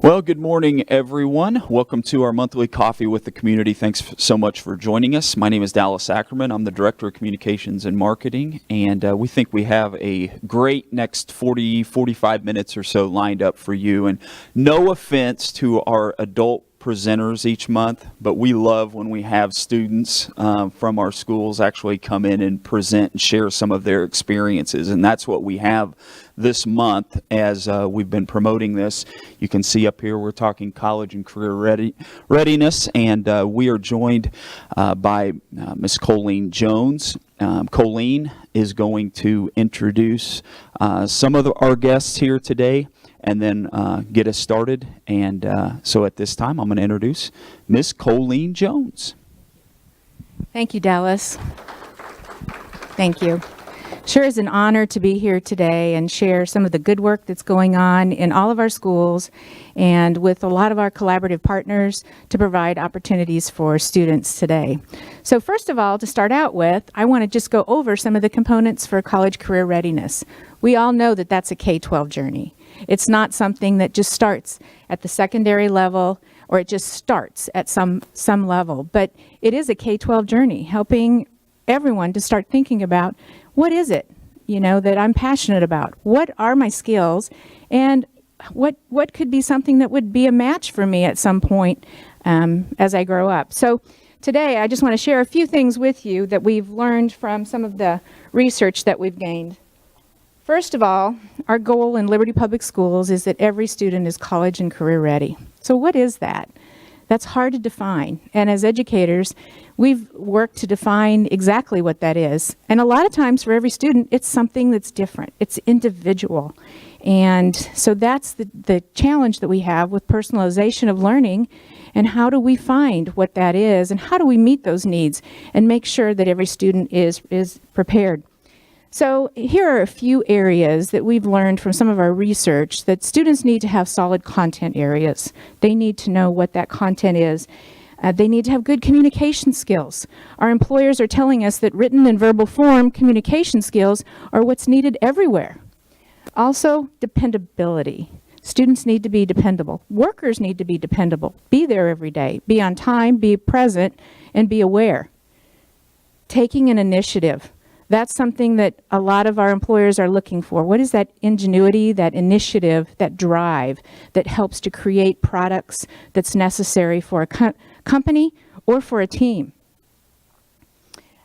Well, good morning, everyone. Welcome to our monthly Coffee with the Community. Thanks so much for joining us. My name is Dallas Ackerman. I'm the Director of Communications and Marketing, and we think we have a great next 45 minutes or so lined up for you. And no offense to our adult presenters each month, but we love when we have students from our schools actually come in and present and share some of their experiences, and that's what we have this month as we've been promoting this. You can see up here we're talking college and career readiness, and we are joined by Ms. Colleen Jones. Colleen is going to introduce some of our guests here today and then get us started. And so at this time, I'm going to introduce Ms. Colleen Jones. Thank you, Dallas. Thank you. Sure is an honor to be here today and share some of the good work that's going on in all of our schools and with a lot of our collaborative partners to provide opportunities for students today. So first of all, to start out with, I want to just go over some of the components for college career readiness. We all know that that's a K-12 journey. It's not something that just starts at the secondary level or it just starts at some level, but it is a K-12 journey, helping everyone to start thinking about what is it, that I'm passionate about? What are my skills? And what could be something that would be a match for me at some point as I grow up? So today, I just want to share a few things with you that we've learned from some of the research that we've gained. First of all, our goal in Liberty Public Schools is that every student is college and career ready. So what is that? That's hard to define. And as educators, we've worked to define exactly what that is. And a lot of times for every student, it's something that's different. It's individual. And so that's the challenge that we have with personalization of learning. And how do we find what that is? And how do we meet those needs and make sure that every student is prepared? So here are a few areas that we've learned from some of our research that students need to have solid content areas. They need to know what that content is. They need to have good communication skills. Our employers are telling us that written and verbal form communication skills are what's needed everywhere. Also, dependability. Students need to be dependable. Workers need to be dependable. Be there every day. Be on time, be present, and be aware. Taking an initiative. That's something that a lot of our employers are looking for. What is that ingenuity, that initiative, that drive that helps to create products that's necessary for a company or for a team?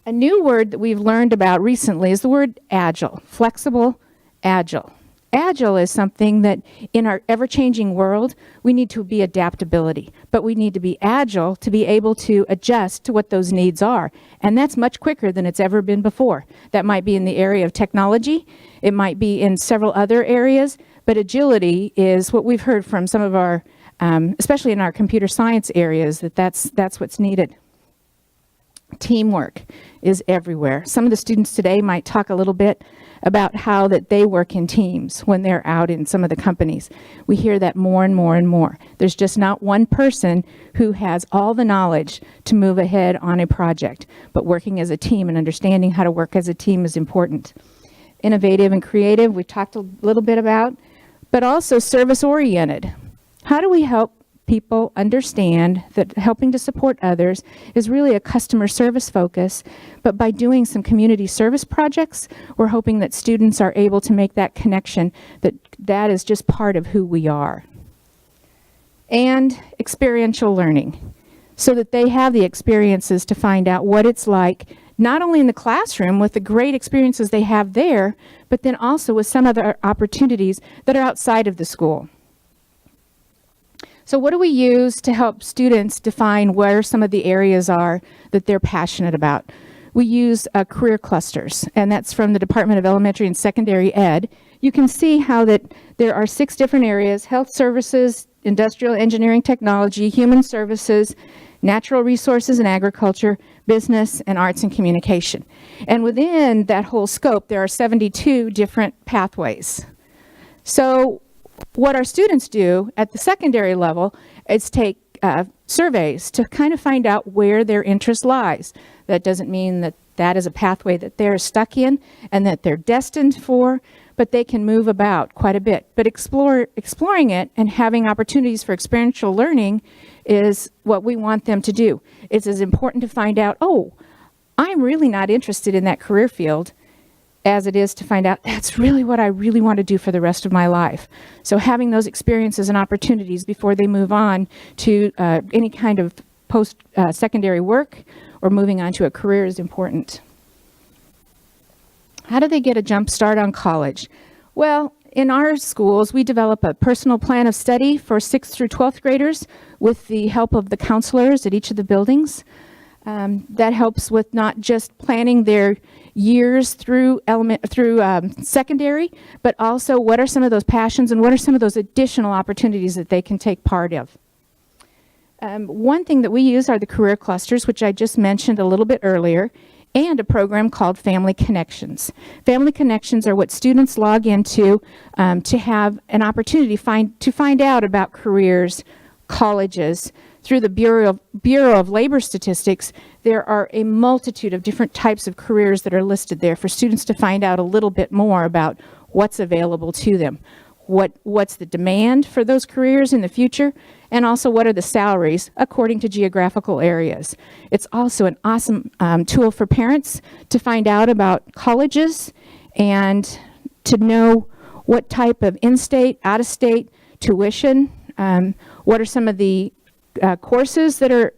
A new word that we've learned about recently is the word agile, flexible, agile. Agile is something that in our ever-changing world, we need to be adaptability, but we need to be agile to be able to adjust to what those needs are. And that's much quicker than it's ever been before. That might be in the area of technology. It might be in several other areas, but agility is what we've heard from some of our, especially in our computer science areas, that's what's needed. Teamwork is everywhere. Some of the students today might talk a little bit about how that they work in teams when they're out in some of the companies. We hear that more and more and more. There's just not one person who has all the knowledge to move ahead on a project, but working as a team and understanding how to work as a team is important. Innovative and creative, we talked a little bit about, but also service-oriented. How do we help people understand that helping to support others is really a customer service focus, but by doing some community service projects, we're hoping that students are able to make that connection, that is just part of who we are. And experiential learning, so that they have the experiences to find out what it's like, not only in the classroom with the great experiences they have there, but then also with some other opportunities that are outside of the school. So what do we use to help students define where some of the areas are that they're passionate about? We use career clusters, and that's from the Department of Elementary and Secondary Ed. You can see how that there are 6 different areas: health services, industrial engineering technology, human services, natural resources and agriculture, business, and arts and communication. And within that whole scope, there are 72 different pathways. So what our students do at the secondary level is take surveys to kind of find out where their interest lies. That doesn't mean that that is a pathway that they're stuck in and that they're destined for, but they can move about quite a bit. But exploring it and having opportunities for experiential learning is what we want them to do. It's as important to find out, oh, I'm really not interested in that career field, as it is to find out that's really what I really want to do for the rest of my life. So having those experiences and opportunities before they move on to any kind of post-secondary work or moving on to a career is important. How do they get a jump start on college? Well, in our schools, we develop a personal plan of study for 6th through 12th graders with the help of the counselors at each of the buildings. That helps with not just planning their years through secondary, but also what are some of those passions and what are some of those additional opportunities that they can take part of. One thing that we use are the career clusters, which I just mentioned a little bit earlier, and a program called Family Connections. Family Connections are what students log into to have an opportunity to find out about careers, colleges. Through the Bureau of Labor Statistics, there are a multitude of different types of careers that are listed there for students to find out a little bit more about what's available to them. What's the demand for those careers in the future, and also what are the salaries according to geographical areas. It's also an awesome tool for parents to find out about colleges and to know what type of in-state, out-of-state tuition, what are some of the courses that are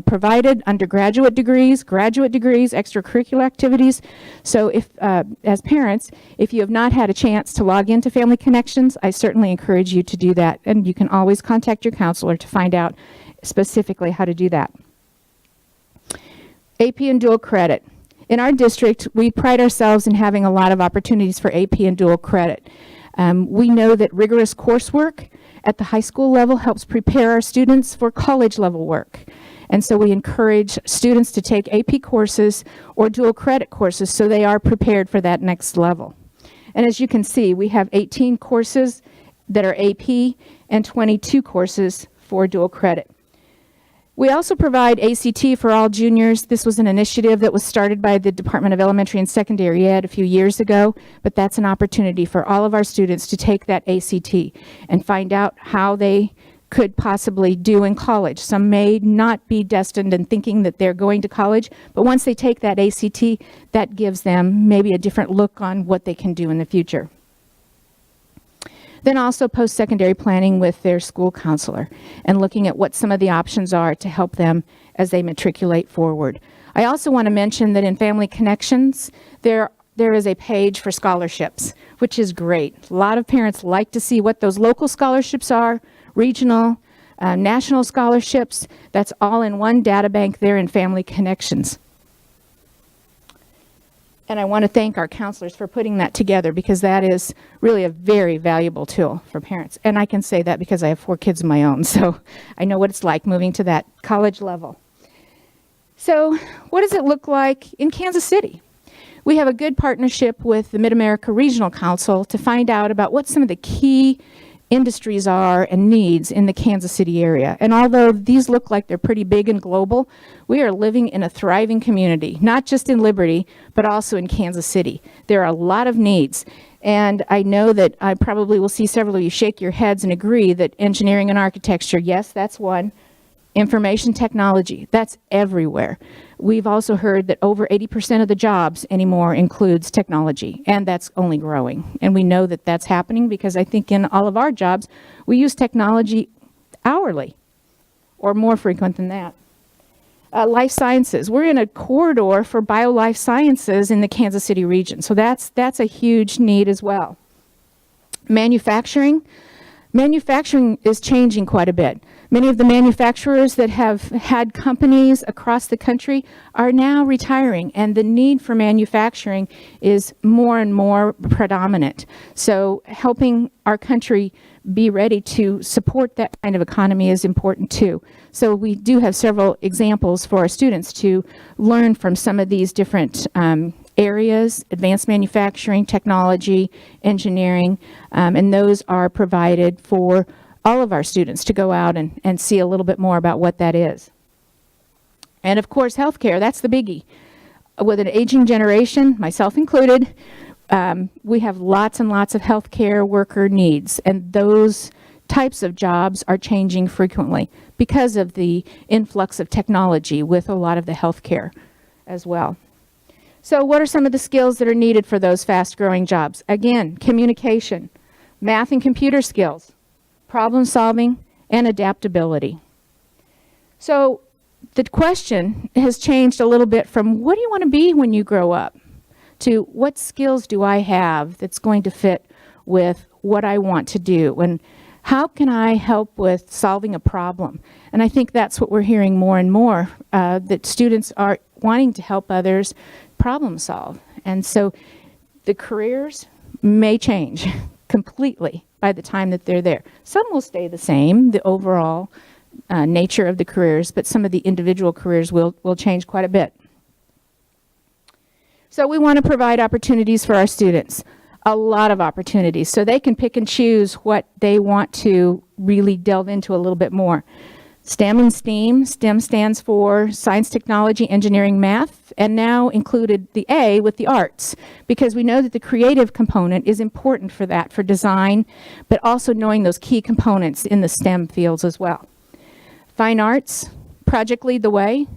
provided, undergraduate degrees, graduate degrees, extracurricular activities. So if, as parents, if you have not had a chance to log into Family Connections, I certainly encourage you to do that. And you can always contact your counselor to find out specifically how to do that. AP and dual credit. In our district, we pride ourselves in having a lot of opportunities for AP and dual credit. We know that rigorous coursework at the high school level helps prepare our students for college level work. And so we encourage students to take AP courses or dual credit courses so they are prepared for that next level. And as you can see, we have 18 courses that are AP and 22 courses for dual credit. We also provide ACT for all juniors. This was an initiative that was started by the Department of Elementary and Secondary Ed a few years ago, but that's an opportunity for all of our students to take that ACT and find out how they could possibly do in college. Some may not be destined and thinking that they're going to college, but once they take that ACT, that gives them maybe a different look on what they can do in the future. Then also post-secondary planning with their school counselor and looking at what some of the options are to help them as they matriculate forward. I also want to mention that in Family Connections, there is a page for scholarships, which is great. A lot of parents like to see what those local scholarships are, regional, national scholarships. That's all in one data bank there in Family Connections. And I want to thank our counselors for putting that together because that is really a very valuable tool for parents. And I can say that because I have 4 kids of my own, so I know what it's like moving to that college level. So what does it look like in Kansas City? We have a good partnership with the Mid-America Regional Council to find out about what some of the key industries are and needs in the Kansas City area. And although these look like they're pretty big and global, we are living in a thriving community, not just in Liberty, but also in Kansas City. There are a lot of needs. And I know that I probably will see several of you shake your heads and agree that engineering and architecture, yes, that's one. Information technology, that's everywhere. We've also heard that over 80% of the jobs anymore includes technology, and that's only growing. And we know that that's happening because I think in all of our jobs, we use technology hourly or more frequent than that. Life sciences, we're in a corridor for bio-life sciences in the Kansas City region, so that's a huge need as well. Manufacturing is changing quite a bit. Many of the manufacturers that have had companies across the country are now retiring, and the need for manufacturing is more and more predominant. So helping our country be ready to support that kind of economy is important too. So we do have several examples for our students to learn from some of these different areas: advanced manufacturing, technology, engineering, and those are provided for all of our students to go out and see a little bit more about what that is. And of course, healthcare, that's the biggie. With an aging generation, myself included, We have lots and lots of healthcare worker needs, and those types of jobs are changing frequently because of the influx of technology with a lot of the healthcare as well. So what are some of the skills that are needed for those fast-growing jobs? Again, communication, math and computer skills, problem solving, and adaptability. So the question has changed a little bit from what do you want to be when you grow up to what skills do I have that's going to fit with what I want to do, and how can I help with solving a problem? And I think that's what we're hearing more and more, that students are wanting to help others problem solve. And so the careers may change completely by the time that they're there. Some will stay the same, the overall nature of the careers, but some of the individual careers will change quite a bit. So we want to provide opportunities for our students, a lot of opportunities, so they can pick and choose what they want to really delve into a little bit more. STEM and STEAM. STEM stands for Science, Technology, Engineering, Math, and now included the A with the arts, because we know that the creative component is important for that, for design, but also knowing those key components in the STEM fields as well. Fine arts, Project Lead the Way.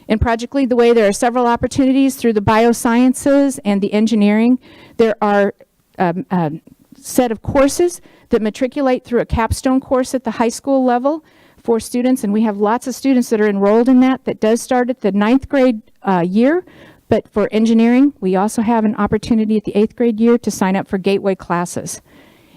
In Project Lead the Way, there are several opportunities through the biosciences and the engineering. There are a set of courses that matriculate through a capstone course at the high school level for students, and we have lots of students that are enrolled in that. That does start at the 9th grade year, but for engineering, we also have an opportunity at the 8th grade year to sign up for gateway classes.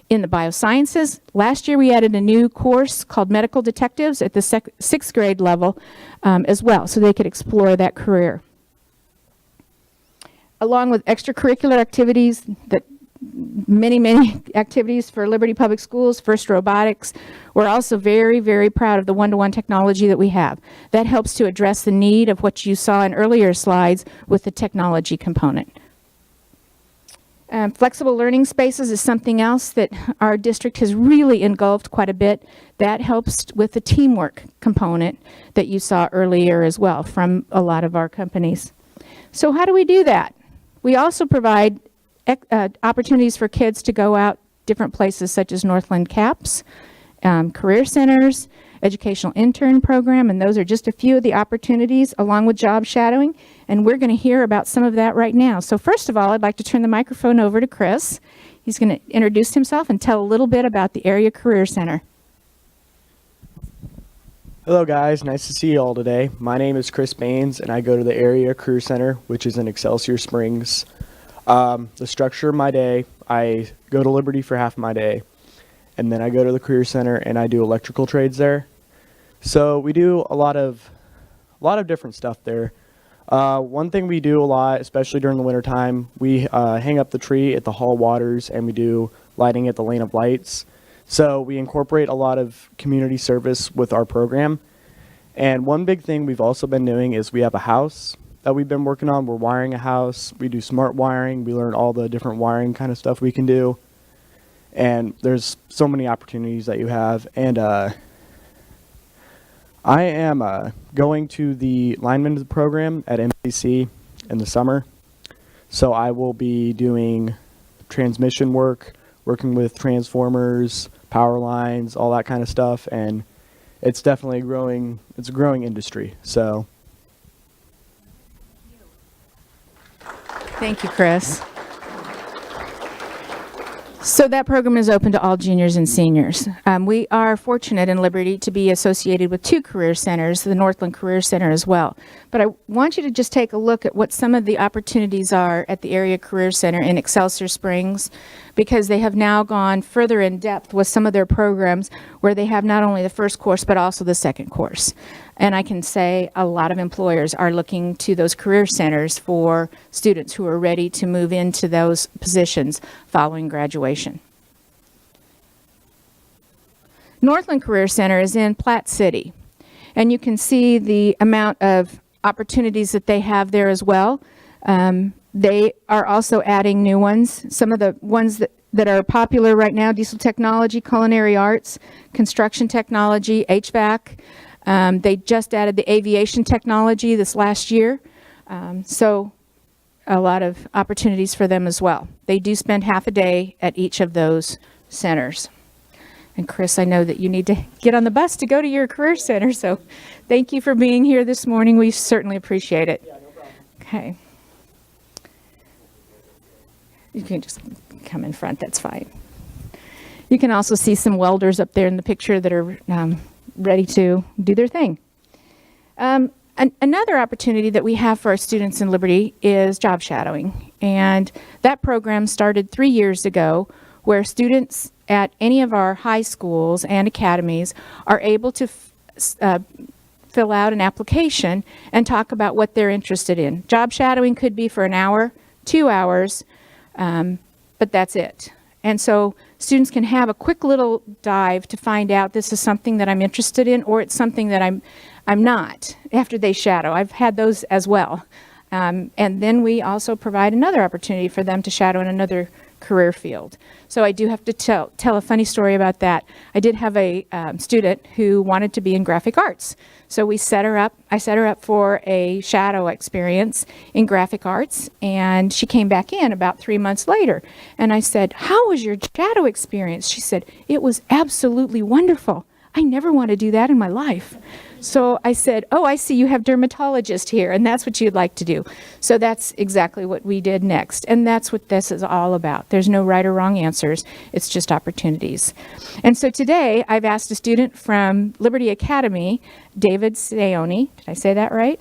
In the biosciences, last year we added a new course called Medical Detectives at the 6th grade level as well, so they could explore that career. Along with extracurricular activities, that many activities for Liberty Public Schools, FIRST Robotics, we're also very, very proud of the one-to-one technology that we have. That helps to address the need of what you saw in earlier slides with the technology component. Flexible learning spaces is something else that our district has really engulfed quite a bit. That helps with the teamwork component that you saw earlier as well from a lot of our companies. So how do we do that? We also provide opportunities for kids to go out different places such as Northland CAPS, career centers, educational intern program, and those are just a few of the opportunities along with job shadowing, and we're going to hear about some of that right now. So first of all, I'd like to turn the microphone over to Chris. He's going to introduce himself and tell a little bit about the Area Career Center. Hello guys, nice to see you all today. My name is Chris Baines and I go to the Area Career Center, which is in Excelsior Springs. The structure of my day, I go to Liberty for half of my day, and then I go to the Career Center and I do electrical trades there. So we do a lot of different stuff there. One thing we do a lot, especially during the winter time, we hang up the tree at the Hall Waters and we do lighting at the Lane of Lights. So we incorporate a lot of community service with our program. And one big thing we've also been doing is we have a house that we've been working on. We're wiring a house. We do smart wiring. We learn all the different wiring kind of stuff we can do. And there's so many opportunities that you have. And I am going to the lineman program at MCC in the summer. So I will be doing transmission work, working with transformers, power lines, all that kind of stuff. And it's definitely growing. It's a growing industry. So. Thank you, Chris. So that program is open to all juniors and seniors. We are fortunate in Liberty to be associated with 2 career centers, the Northland Career Center as well. But I want you to just take a look at what some of the opportunities are at the Area Career Center in Excelsior Springs, because they have now gone further in depth with some of their programs where they have not only the first course but also the second course. And I can say a lot of employers are looking to those career centers for students who are ready to move into those positions following graduation. Northland Career Center is in Platte City, and you can see the amount of opportunities that they have there as well. They are also adding new ones. Some of the ones that are popular right now: diesel technology, culinary arts, construction technology, HVAC. They just added the aviation technology this last year. So a lot of opportunities for them as well. They do spend half a day at each of those centers. And Chris, I know that you need to get on the bus to go to your career center, so thank you for being here this morning. We certainly appreciate it. Yeah, no problem. Okay. You can just come in front, that's fine. You can also see some welders up there in the picture that are ready to do their thing. Another opportunity that we have for our students in Liberty is job shadowing. And that program started 3 years ago, where students at any of our high schools and academies are able to fill out an application and talk about what they're interested in. Job shadowing could be for an hour, 2 hours, but that's it. And so students can have a quick little dive to find out this is something that I'm interested in, or it's something that I'm not after they shadow. I've had those as well. And then we also provide another opportunity for them to shadow in another career field. So I do have to tell a funny story about that. I did have a student who wanted to be in graphic arts. So I set her up for a shadow experience in graphic arts, and she came back in about 3 months later. And I said, "How was your shadow experience?" She said, "It was absolutely wonderful. I never want to do that in my life." So I said, "Oh, I see you have dermatologist here, and that's what you'd like to do." So that's exactly what we did next. And that's what this is all about. There's no right or wrong answers. It's just opportunities. And so today I've asked a student from Liberty Academy, David Seone, did I say that right?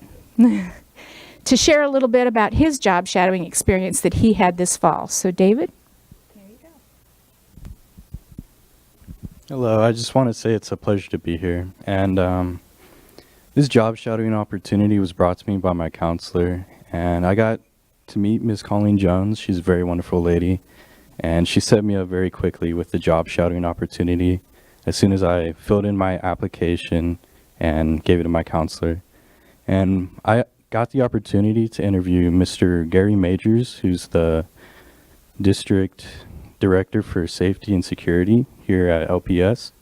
To share a little bit about his job shadowing experience that he had this fall. So David? Hello, I just want to say it's a pleasure to be here. And this job shadowing opportunity was brought to me by my counselor, and I got to meet Miss Colleen Jones. She's a very wonderful lady, and she set me up very quickly with the job shadowing opportunity as soon as I filled in my application and gave it to my counselor. And I got the opportunity to interview Mr. Gary Majors, who's the district director for safety and security here at LPS.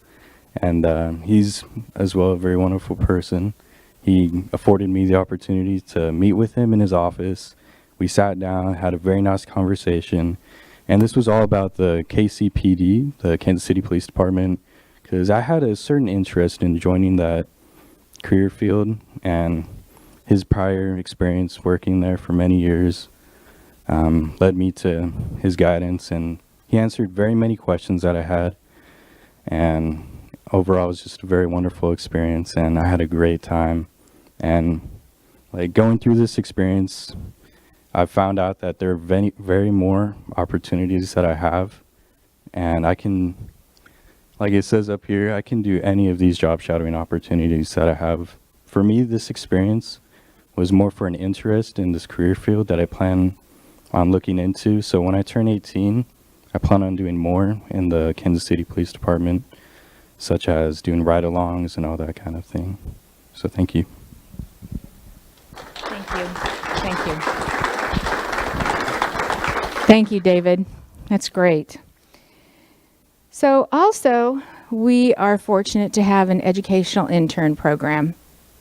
And he's as well a very wonderful person. He afforded me the opportunity to meet with him in his office. We sat down, had a very nice conversation, and this was all about the KCPD, the Kansas City Police Department, because I had a certain interest in joining that career field, and his prior experience working there for many years led me to his guidance, and he answered very many questions that I had. And overall, it was just a very wonderful experience, and I had a great time. And like going through this experience, I found out that there are very more opportunities that I have, and I can, like it says up here, I can do any of these job shadowing opportunities that I have. For me, this experience was more for an interest in this career field that I plan on looking into. So when I turn 18, I plan on doing more in the Kansas City Police Department, such as doing ride-alongs and all that kind of thing. So thank you. Thank you. Thank you. Thank you, David. That's great. So also, we are fortunate to have an educational intern program.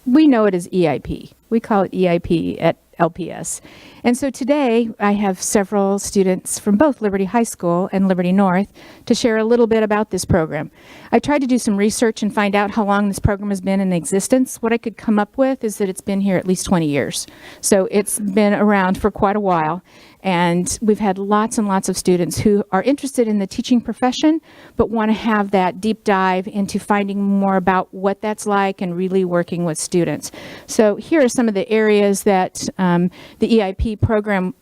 We know it as EIP. We call it EIP at LPS. And so today I have several students from both Liberty High School and Liberty North to share a little bit about this program. I tried to do some research and find out how long this program has been in existence. What I could come up with is that it's been here at least 20 years. So it's been around for quite a while. And we've had lots and lots of students who are interested in the teaching profession, but want to have that deep dive into finding more about what that's like and really working with students. So here are some of the areas that the EIP program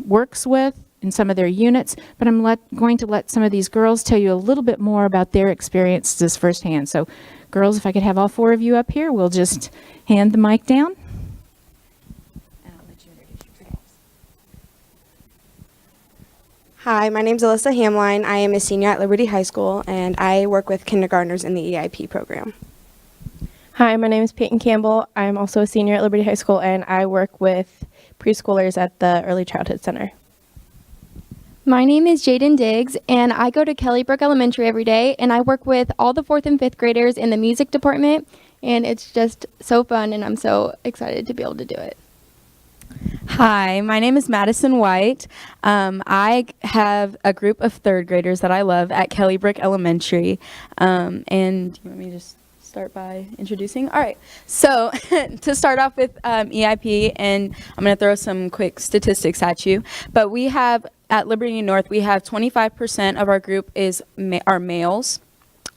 works with in some of their units, but I'm going to let some of these girls tell you a little bit more about their experiences firsthand. So girls, if I could have all four of you up here, we'll just hand the mic down. Hi, my name is Alyssa Hamline. I am a senior at Liberty High School, and I work with kindergartners in the EIP program. Hi, my name is Peyton Campbell. I'm also a senior at Liberty High School, and I work with preschoolers at the Early Childhood Center. My name is Jaden Diggs, and I go to Kellybrook Elementary every day, and I work with all the 4th and 5th graders in the music department, and it's just so fun, and I'm so excited to be able to do it. Hi, my name is Madison White. I have a group of third graders that I love at Kelly Brook Elementary. And you want me to just start by introducing? All right. So to start off with EIP, and I'm going to throw some quick statistics at you. But we have, at Liberty North, we have 25% of our group are males.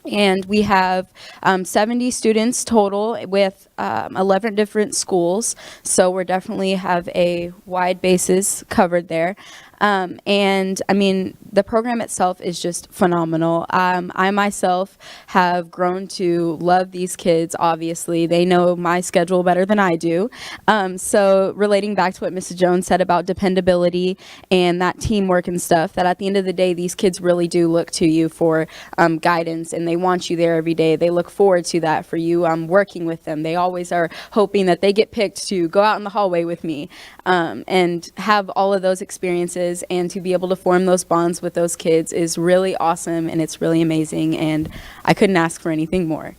And we have 70 students total with 11 different schools. So we're definitely have a wide basis covered there. And I mean, the program itself is just phenomenal. I myself have grown to love these kids, obviously. They know my schedule better than I do. So relating back to what Mrs. Jones said about dependability and that teamwork and stuff, that at the end of the day, these kids really do look to you for guidance, and they want you there every day. They look forward to that for you working with them. They always are hoping that they get picked to go out in the hallway with me and have all of those experiences, and to be able to form those bonds with those kids is really awesome, and it's really amazing, and I couldn't ask for anything more.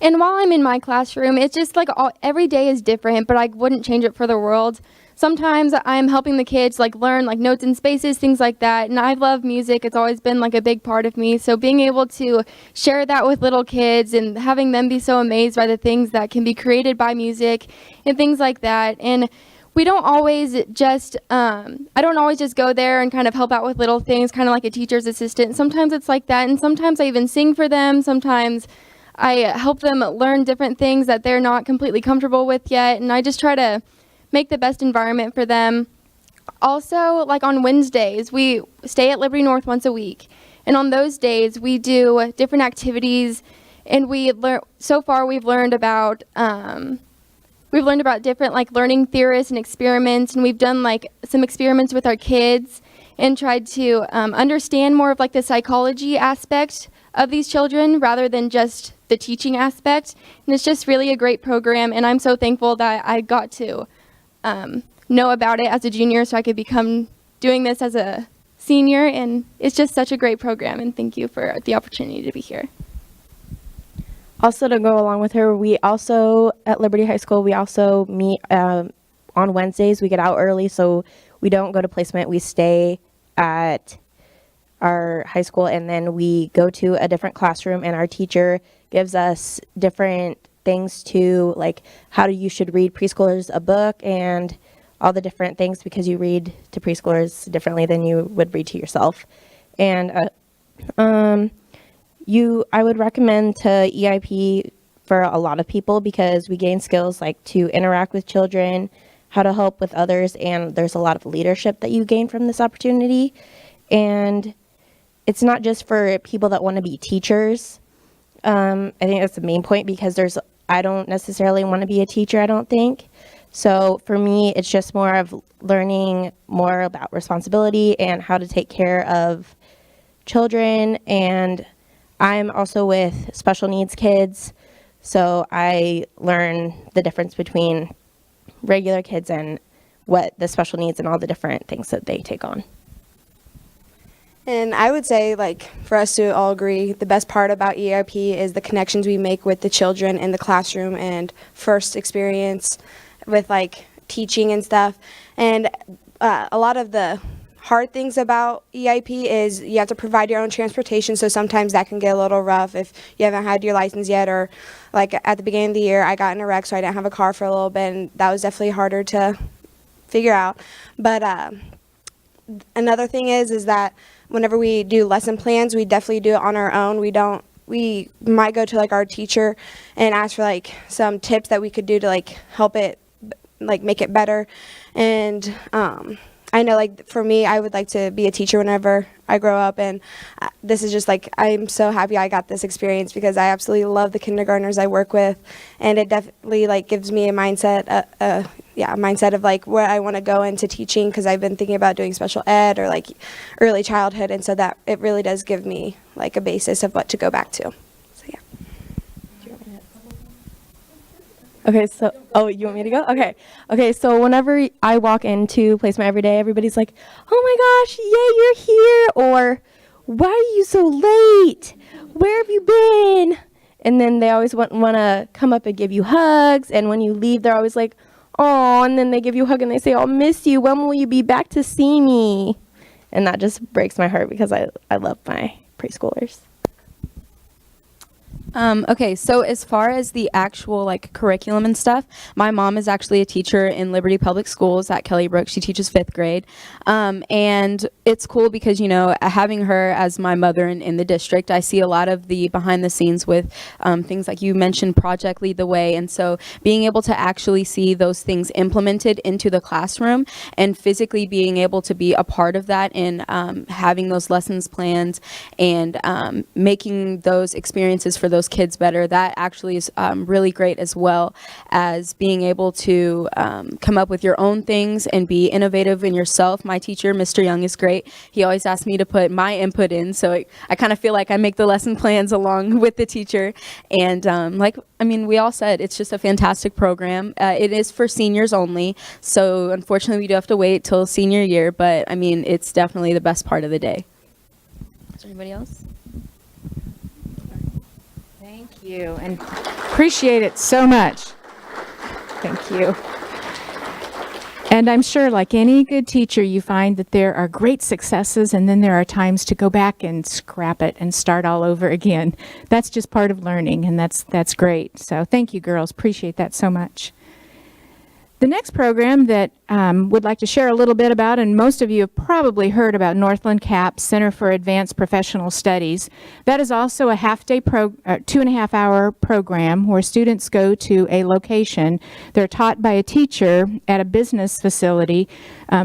And while I'm in my classroom, it's just like every day is different, but I wouldn't change it for the world. Sometimes I'm helping the kids like learn like notes and spaces, things like that. And I love music. It's always been like a big part of me. So being able to share that with little kids and having them be so amazed by the things that can be created by music and things like that. And we don't always just, I don't always just go there and kind of help out with little things, kind of like a teacher's assistant. Sometimes it's like that. And sometimes I even sing for them. Sometimes I help them learn different things that they're not completely comfortable with yet. And I just try to make the best environment for them. Also, like on Wednesdays, we stay at Liberty North once a week. And on those days, we do different activities. And so far we've learned about different like learning theorists and experiments. And we've done like some experiments with our kids and tried to understand more of like the psychology aspect of these children rather than just the teaching aspect. And it's just really a great program. And I'm so thankful that I got to know about it as a junior so I could become doing this as a senior. And it's just such a great program. And thank you for the opportunity to be here. Also, to go along with her, we also, at Liberty High School, we also meet on Wednesdays. We get out early, so we don't go to placement. We stay at our high school, and then we go to a different classroom, and our teacher gives us different things to, like, how you should read preschoolers a book and all the different things, because you read to preschoolers differently than you would read to yourself. And I would recommend to EIP for a lot of people, because we gain skills like to interact with children, how to help with others, and there's a lot of leadership that you gain from this opportunity. And it's not just for people that want to be teachers. I think that's the main point, because I don't necessarily want to be a teacher, I don't think. So for me, it's just more of learning more about responsibility and how to take care of children. And I'm also with special needs kids, so I learn the difference between regular kids and what the special needs and all the different things that they take on. And I would say, like, for us to all agree, the best part about EIP is the connections we make with the children in the classroom and first experience with, like, teaching and stuff. And a lot of the hard things about EIP is you have to provide your own transportation, so sometimes that can get a little rough if you haven't had your license yet, or like at the beginning of the year I got in a wreck, so I didn't have a car for a little bit, and that was definitely harder to figure out. But another thing is that whenever we do lesson plans, we definitely do it on our own. We might go to like our teacher and ask for like some tips that we could do to like help it, like make it better. And I know, like, for me, I would like to be a teacher whenever I grow up, and this is just, like, I'm so happy I got this experience, because I absolutely love the kindergartners I work with, and it definitely, like, gives me a mindset, a mindset of, like, where I want to go into teaching, because I've been thinking about doing special ed or, like, early childhood, and so that it really does give me, like, a basis of what to go back to. So, yeah. Okay, so, you want me to go? Okay, so whenever I walk into placement every day, everybody's like, oh my gosh, yay, you're here, or why are you so late? Where have you been? And then they always want to come up and give you hugs, and when you leave, they're always like, oh, and then they give you a hug and they say, I'll miss you. When will you be back to see me? And that just breaks my heart because I love my preschoolers. Okay, so as far as the actual like curriculum and stuff, my mom is actually a teacher in Liberty Public Schools at Kelly Brook. She teaches 5th grade. And it's cool because, you know, having her as my mother in the district, I see a lot of the behind the scenes with things like you mentioned, Project Lead the Way. And so being able to actually see those things implemented into the classroom and physically being able to be a part of that and having those lessons planned and making those experiences for those kids better, that actually is really great, as well as being able to come up with your own things and be innovative in yourself. My teacher, Mr. Young, is great. He always asks me to put my input in, so I kind of feel like I make the lesson plans along with the teacher. And we all said, it's just a fantastic program. It is for seniors only, so unfortunately we do have to wait till senior year, but I mean, it's definitely the best part of the day. Is there anybody else? Thank you, and appreciate it so much. Thank you. And I'm sure, like any good teacher, you find that there are great successes, and then there are times to go back and scrap it and start all over again. That's just part of learning, and that's great. So thank you, girls. Appreciate that so much. The next program that would like to share a little bit about, and most of you have probably heard about Northland CAP, Center for Advanced Professional Studies. That is also a half-day, 2.5-hour program where students go to a location. They're taught by a teacher at a business facility.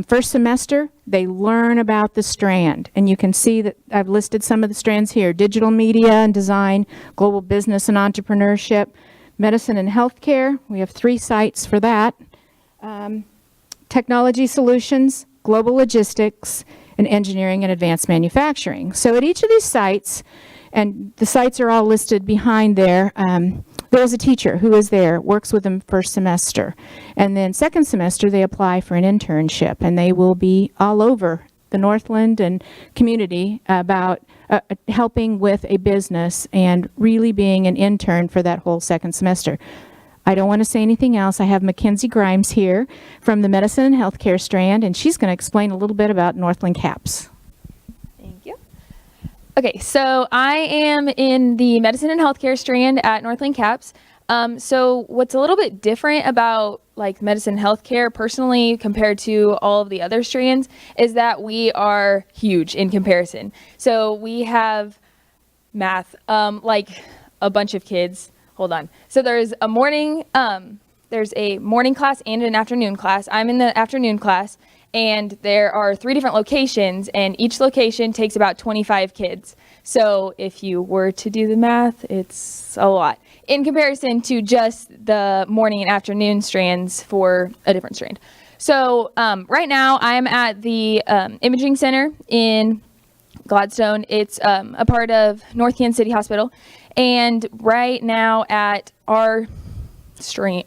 First semester, they learn about the strand, and you can see that I've listed some of the strands here: digital media and design, global business and entrepreneurship, medicine and healthcare. We have 3 sites for that. Technology solutions, global logistics, and engineering and advanced manufacturing. So at each of these sites, and the sites are all listed behind there, there's a teacher who is there, works with them first semester. And then second semester, they apply for an internship, and they will be all over the Northland and community about helping with a business and really being an intern for that whole second semester. I don't want to say anything else. I have Mackenzie Grimes here from the Medicine and Healthcare strand, and she's going to explain a little bit about Northland CAPS. Thank you. Okay, so I am in the Medicine and Healthcare strand at Northland CAPS. So what's a little bit different about like medicine and healthcare personally compared to all of the other strands is that we are huge in comparison. So we have math, like a bunch of kids. Hold on. So there's a morning class and an afternoon class. I'm in the afternoon class, and there are 3 different locations, and each location takes about 25 kids. So if you were to do the math, it's a lot in comparison to just the morning and afternoon strands for a different strand. So right now I'm at the Imaging Center in Gladstone. It's a part of North Kansas City Hospital. And right now at our center,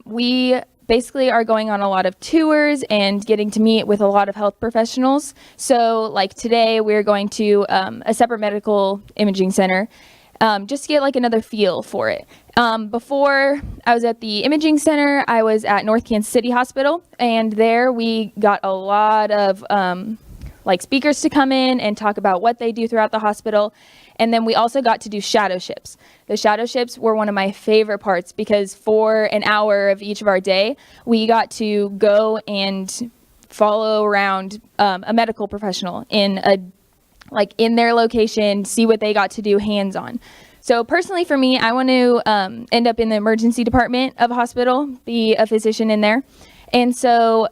we basically are going on a lot of tours and getting to meet with a lot of health professionals. So like today we're going to a separate medical imaging center just to get like another feel for it. Before I was at the imaging center, I was at North Kansas City Hospital, and there we got a lot of like speakers to come in and talk about what they do throughout the hospital. And then we also got to do shadow ships. The shadow ships were one of my favorite parts because for an hour of each of our day, we got to go and follow around a medical professional in their location, see what they got to do hands-on. So personally for me, I want to end up in the emergency department of a hospital, be a physician in there. And so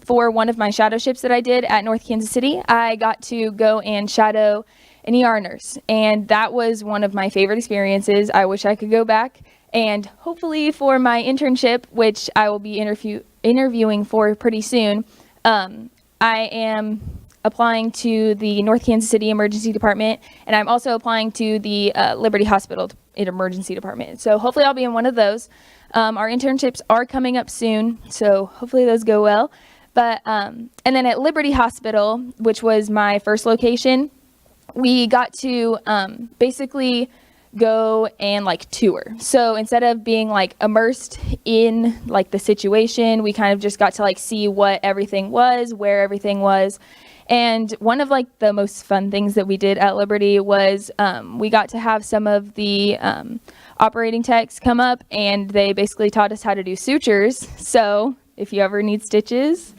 for one of my shadow ships that I did at North Kansas City, I got to go and shadow an ER nurse. And that was one of my favorite experiences. I wish I could go back. And hopefully for my internship, which I will be interviewing for pretty soon, I am applying to the North Kansas City Emergency Department, and I'm also applying to the Liberty Hospital Emergency Department. So hopefully I'll be in one of those. Our internships are coming up soon, so hopefully those go well. But and then at Liberty Hospital, which was my first location, we got to basically go and like tour. So instead of being like immersed in like the situation, we kind of just got to like see what everything was, where everything was. And one of like the most fun things that we did at Liberty was we got to have some of the operating techs come up, and they basically taught us how to do sutures. So if you ever need stitches,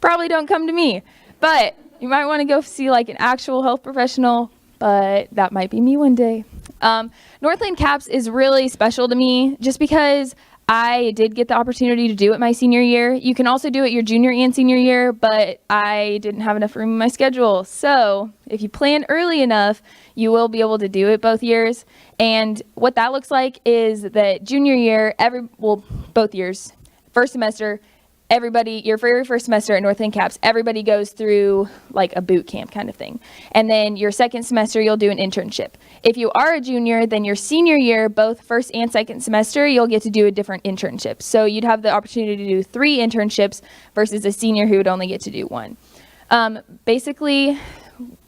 probably don't come to me, but you might want to go see like an actual health professional, but that might be me one day. Northland CAPS is really special to me just because I did get the opportunity to do it my senior year. You can also do it your junior and senior year, but I didn't have enough room in my schedule. So if you plan early enough, you will be able to do it both years. And what that looks like is that junior year, both years, first semester, everybody, your very first semester at Northland CAPS, everybody goes through like a boot camp kind of thing. And then your second semester, you'll do an internship. If you are a junior, then your senior year, both first and second semester, you'll get to do a different internship. So you'd have the opportunity to do 3 internships versus a senior who would only get to do 1. Basically,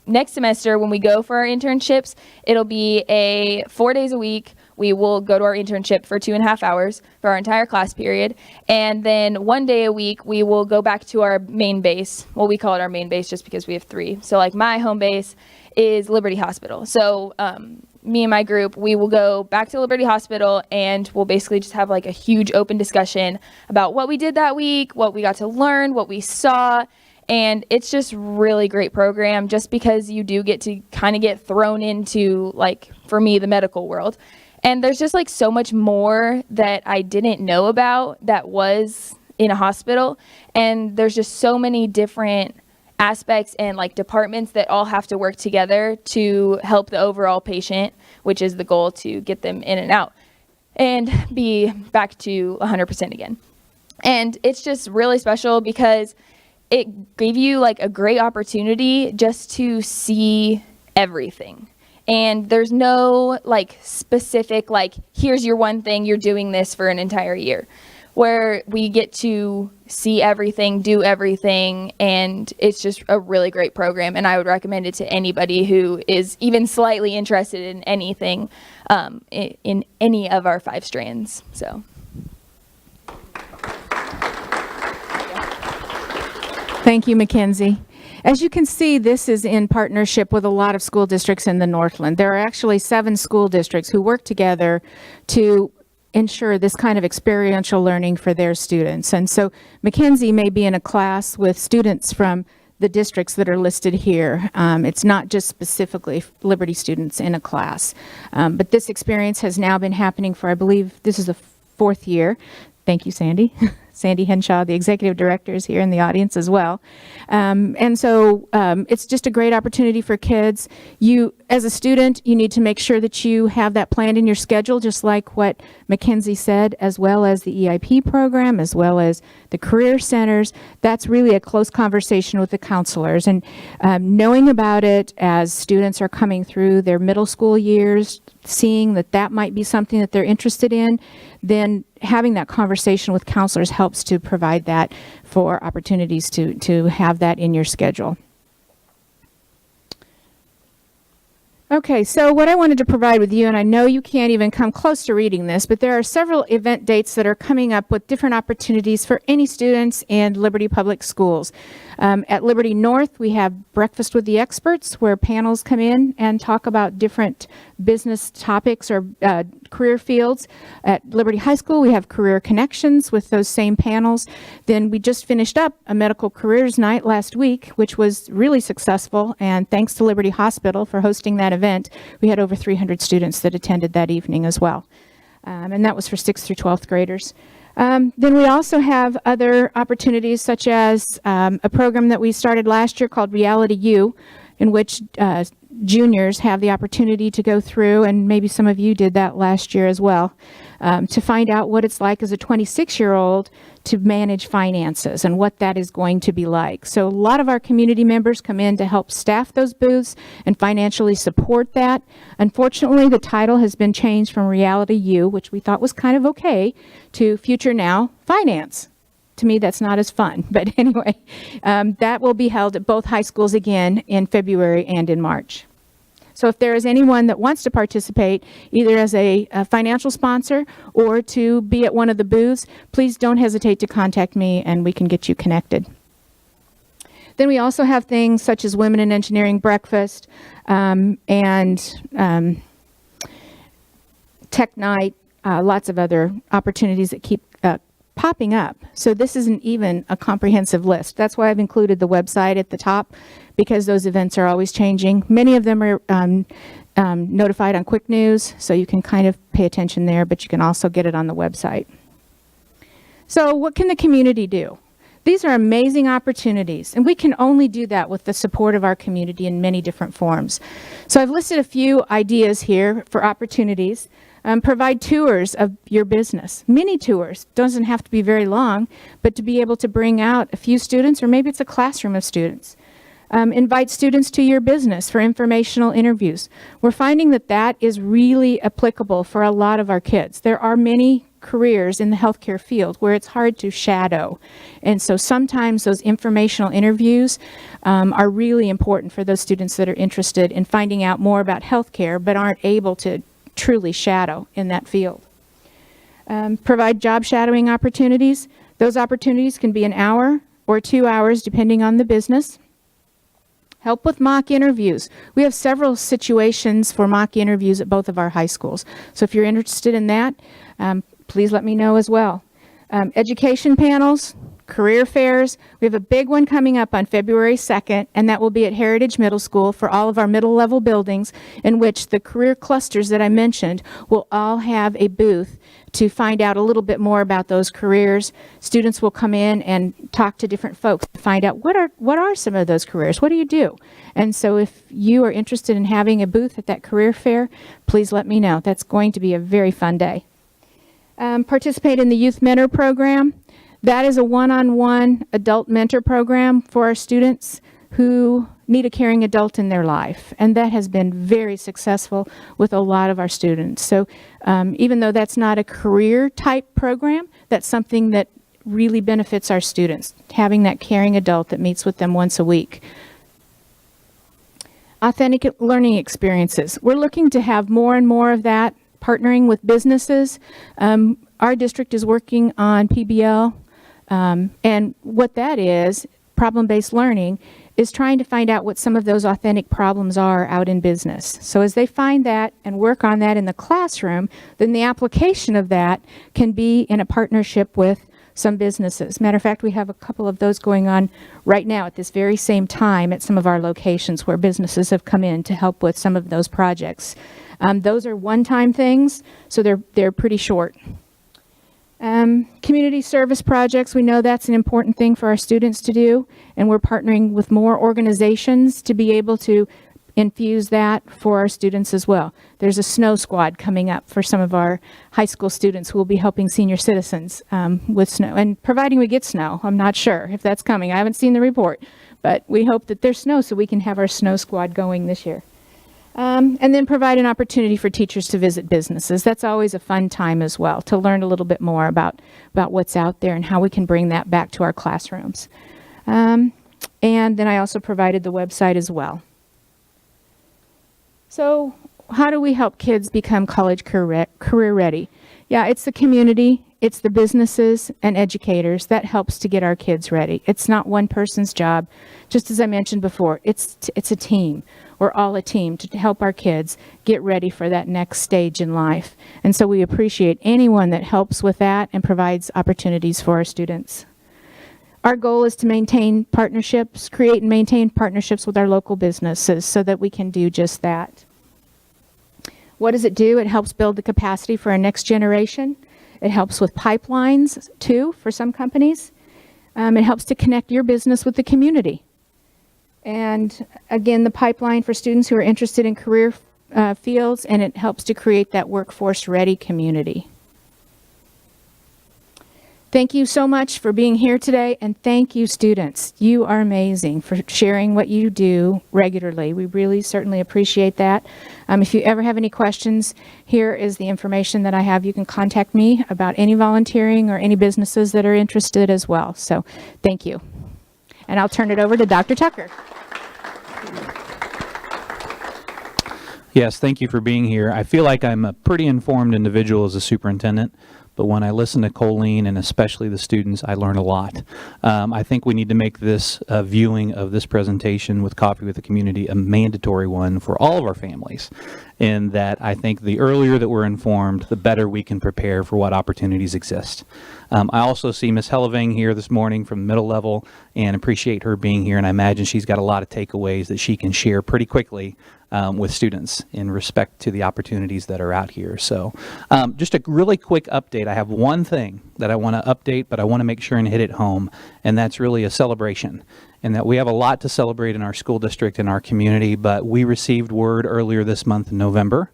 next semester, when we go for our internships, it'll be 4 days a week. We will go to our internship for 2.5 hours for our entire class period. And then 1 day a week, we will go back to our main base. Well, we call it our main base just because we have 3. So like my home base is Liberty Hospital. So me and my group, we will go back to Liberty Hospital, and we'll basically just have like a huge open discussion about what we did that week, what we got to learn, what we saw. And it's just really great program just because you do get to kind of get thrown into, like, for me, the medical world. And there's just like so much more that I didn't know about that was in a hospital. And there's just so many different aspects and like departments that all have to work together to help the overall patient, which is the goal, to get them in and out and be back to 100% again. And it's just really special because it gave you like a great opportunity just to see everything. And there's no like specific, like, here's your one thing, you're doing this for an entire year, where we get to see everything, do everything, and it's just a really great program. And I would recommend it to anybody who is even slightly interested in anything in any of our 5 strands. So. Thank you, Mackenzie. As you can see, this is in partnership with a lot of school districts in the Northland. There are actually 7 school districts who work together to ensure this kind of experiential learning for their students. And so Mackenzie may be in a class with students from the districts that are listed here. It's not just specifically Liberty students in a class. But this experience has now been happening for, I believe, this is the 4th year. Thank you, Sandy. Sandy Henshaw, the executive director, is here in the audience as well. And so it's just a great opportunity for kids. You, as a student, you need to make sure that you have that planned in your schedule, just like what Mackenzie said, as well as the EIP program, as well as the career centers. That's really a close conversation with the counselors. And knowing about it as students are coming through their middle school years, seeing that that might be something that they're interested in, then having that conversation with counselors helps to provide that for opportunities to have that in your schedule. Okay, so what I wanted to provide with you, and I know you can't even come close to reading this, but there are several event dates that are coming up with different opportunities for any students in Liberty Public Schools. At Liberty North, we have Breakfast with the Experts, where panels come in and talk about different business topics or career fields. At Liberty High School, we have Career Connections with those same panels. Then we just finished up a medical careers night last week, which was really successful, and thanks to Liberty Hospital for hosting that event, we had over 300 students that attended that evening as well. And that was for 6th through 12th graders. Then we also have other opportunities, such as a program that we started last year called Reality U, in which juniors have the opportunity to go through, and maybe some of you did that last year as well, to find out what it's like as a 26-year-old to manage finances and what that is going to be like. So a lot of our community members come in to help staff those booths and financially support that. Unfortunately, the title has been changed from Reality U, which we thought was kind of okay, to Future Now Finance. To me, that's not as fun. But anyway, that will be held at both high schools again in February and in March. So if there is anyone that wants to participate, either as a financial sponsor or to be at one of the booths, please don't hesitate to contact me and we can get you connected. Then we also have things such as Women in Engineering Breakfast and Tech Night, lots of other opportunities that keep popping up. So this isn't even a comprehensive list. That's why I've included the website at the top, because those events are always changing. Many of them are notified on Quick News, so you can kind of pay attention there, but you can also get it on the website. So what can the community do? These are amazing opportunities, and we can only do that with the support of our community in many different forms. So I've listed a few ideas here for opportunities. Provide tours of your business, mini tours. Doesn't have to be very long, but to be able to bring out a few students, or maybe it's a classroom of students. Invite students to your business for informational interviews. We're finding that that is really applicable for a lot of our kids. There are many careers in the healthcare field where it's hard to shadow. And so sometimes those informational interviews are really important for those students that are interested in finding out more about healthcare but aren't able to truly shadow in that field. Provide job shadowing opportunities. Those opportunities can be an hour or 2 hours depending on the business. Help with mock interviews. We have several situations for mock interviews at both of our high schools. So if you're interested in that, please let me know as well. Education panels, career fairs. We have a big one coming up on February 2nd, and that will be at Heritage Middle School for all of our middle level buildings, in which the career clusters that I mentioned will all have a booth to find out a little bit more about those careers. Students will come in and talk to different folks to find out what are some of those careers, what do you do? And so if you are interested in having a booth at that career fair, please let me know. That's going to be a very fun day. Participate in the Youth Mentor Program. That is a one-on-one adult mentor program for our students who need a caring adult in their life. And that has been very successful with a lot of our students. So even though that's not a career type program, that's something that really benefits our students, having that caring adult that meets with them once a week. Authentic learning experiences. We're looking to have more and more of that, partnering with businesses. Our district is working on PBL. And what that is, problem-based learning, is trying to find out what some of those authentic problems are out in business. So as they find that and work on that in the classroom, then the application of that can be in a partnership with some businesses. Matter of fact, we have a couple of those going on right now at this very same time at some of our locations where businesses have come in to help with some of those projects. Those are one-time things, so they're pretty short. Community service projects, we know that's an important thing for our students to do, and we're partnering with more organizations to be able to infuse that for our students as well. There's a snow squad coming up for some of our high school students who will be helping senior citizens with snow, and providing we get snow. I'm not sure if that's coming. I haven't seen the report, but we hope that there's snow so we can have our snow squad going this year. And then provide an opportunity for teachers to visit businesses. That's always a fun time as well, to learn a little bit more about what's out there and how we can bring that back to our classrooms. And then I also provided the website as well. So how do we help kids become college career ready? Yeah, it's the community, it's the businesses and educators that helps to get our kids ready. It's not one person's job. Just as I mentioned before, it's a team. We're all a team to help our kids get ready for that next stage in life. And so we appreciate anyone that helps with that and provides opportunities for our students. Our goal is to maintain partnerships, create and maintain partnerships with our local businesses so that we can do just that. What does it do? It helps build the capacity for our next generation. It helps with pipelines, too, for some companies. It helps to connect your business with the community. And again, the pipeline for students who are interested in career fields, and it helps to create that workforce-ready community. Thank you so much for being here today, and thank you, students. You are amazing for sharing what you do regularly. We really certainly appreciate that. If you ever have any questions, here is the information that I have. You can contact me about any volunteering or any businesses that are interested as well. So thank you. And I'll turn it over to Dr. Tucker. Yes, thank you for being here. I feel like I'm a pretty informed individual as a superintendent, but when I listen to Colleen and especially the students, I learn a lot. I think we need to make this viewing of this presentation with Coffee with the Community a mandatory one for all of our families, in that I think the earlier that we're informed, the better we can prepare for what opportunities exist. I also see Ms. Helleving here this morning from the middle level and appreciate her being here, and I imagine she's got a lot of takeaways that she can share pretty quickly with students in respect to the opportunities that are out here. So just a really quick update. I have one thing that I want to update, but I want to make sure and hit it home, and that's really a celebration. And that we have a lot to celebrate in our school district and our community, but we received word earlier this month in November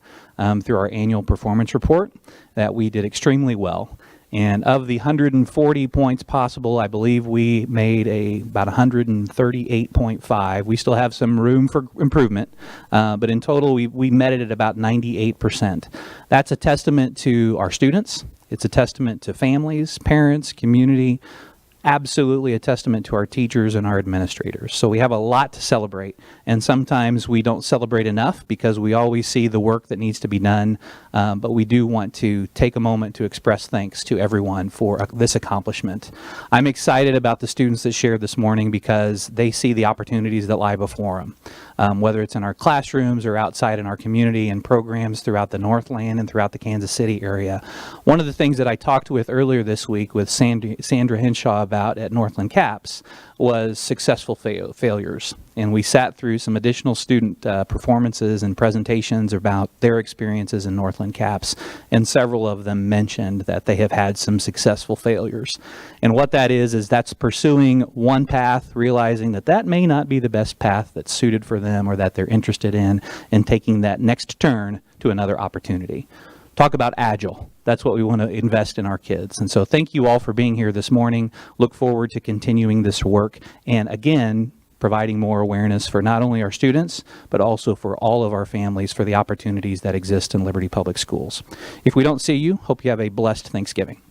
through our annual performance report that we did extremely well. And of the 140 points possible, I believe we made about 138.5. We still have some room for improvement, but in total, we met it at about 98%. That's a testament to our students. It's a testament to families, parents, community, absolutely a testament to our teachers and our administrators. So we have a lot to celebrate, and sometimes we don't celebrate enough because we always see the work that needs to be done, but we do want to take a moment to express thanks to everyone for this accomplishment. I'm excited about the students that shared this morning because they see the opportunities that lie before them. Whether it's in our classrooms or outside in our community and programs throughout the Northland and throughout the Kansas City area. One of the things that I talked with earlier this week with Sandra Henshaw about at Northland CAPS was successful failures. And we sat through some additional student performances and presentations about their experiences in Northland CAPS, and several of them mentioned that they have had some successful failures. And what that is that's pursuing one path, realizing that that may not be the best path that's suited for them or that they're interested in, and taking that next turn to another opportunity. Talk about agile. That's what we want to invest in our kids. And so thank you all for being here this morning. Look forward to continuing this work. And again, providing more awareness for not only our students, but also for all of our families for the opportunities that exist in Liberty Public Schools. If we don't see you, hope you have a blessed Thanksgiving.